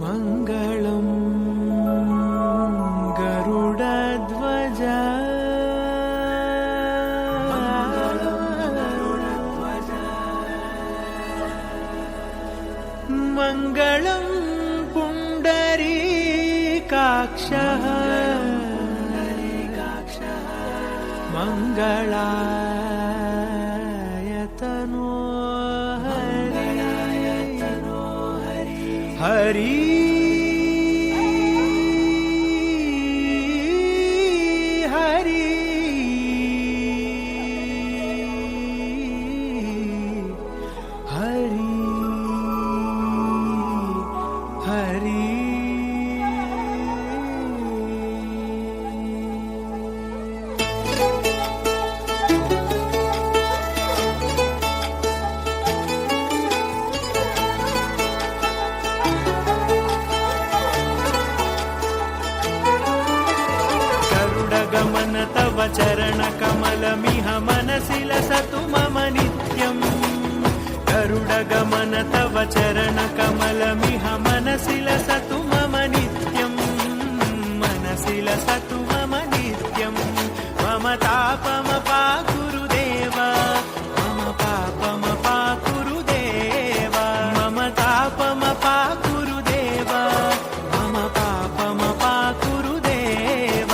मङ्गलं गरुडध्वज मङ्गलं पुण्डरीकाक्षः मङ्गलायतनो हरि हरि हरि हरि गमन तव चरण कमलमिह मनसि लसतु मम नित्यम् गरुड गमन तव चरण कमलमिह मनसि लसतु मम नित्यम् मनसि लसतु मम नित्यम् मम तापमपा गुरुदेव मम पापमपा गुरुदेव मम तापमपा गुरुदेव मम पापमपा गुरुदेव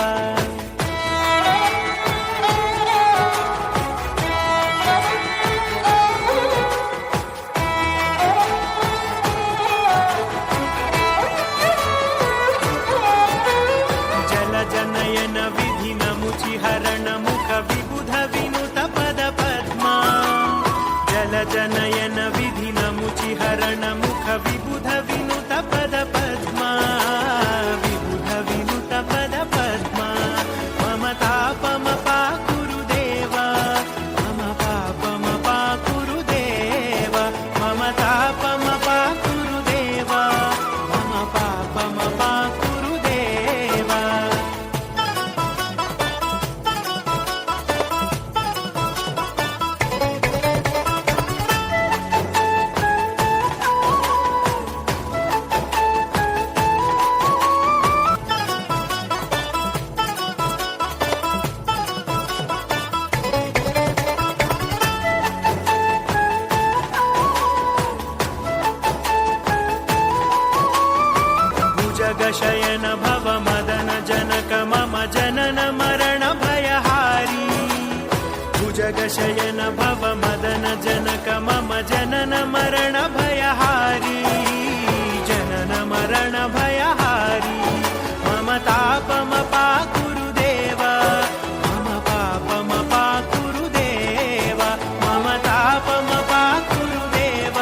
जनयन विधि नमुचि हरण मुख विबुध विनुत पद पद्मा जल जनयन विधि नमुचि हरण मुख विबुध विनुत पद पद्मा विबुध विनुत पद पद्मा मम तापमपा गुरुदेव मम पापमपा गुरुदेव मम तापमपा गुरुदेव मम पापमपा गुरुदेव शयन भव मदन जनक मम जनन मरण भयहारी भुजग शयन भव मदन जनक मम जनन मरण भयहारी जनन मरण भयहारी मम तापमपा गुरुदेव मम पापमपा गुरुदेव मम तापमपा गुरुदेव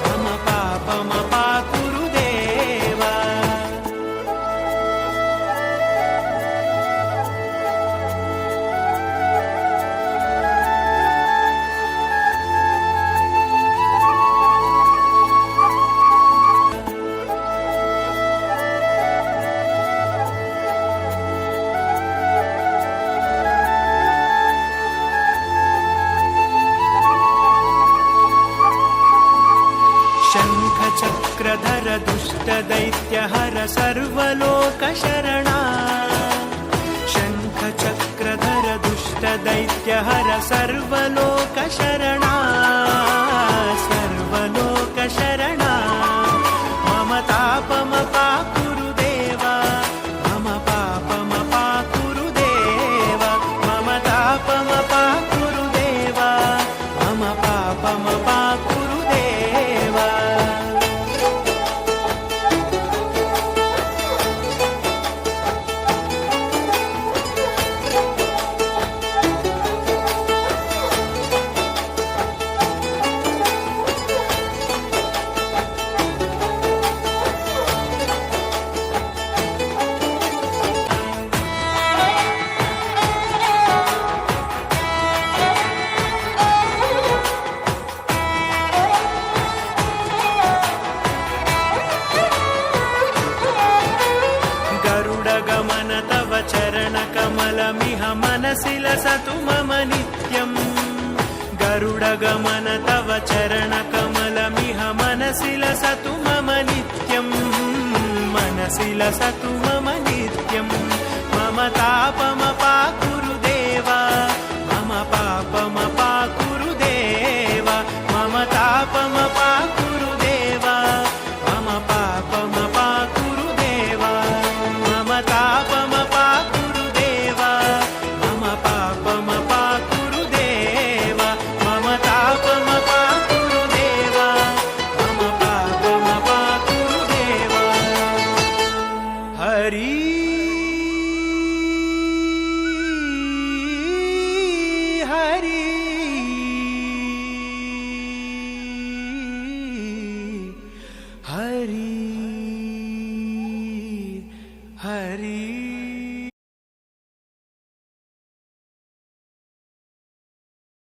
मम पापमपा गुरुदेव चक्रधर दुष्ट दैत्य हर सर्वलोक शरणा शंख चक्रधर दुष्ट दैत्य हर सर्वलोक शरणा सर्वलोक शरणा मम तापमपा गुरुदेव मम पापमपा गुरुदेव मम तापमपा गुरुदेव मम पापमपा गुरुदेव मनसि लसतु मम नित्यम् गरुडगमन तव चरणकमलमिह मनसि लसतु मम नित्यम् मनसि लसतु मम नित्यं मम तापमपाकुरु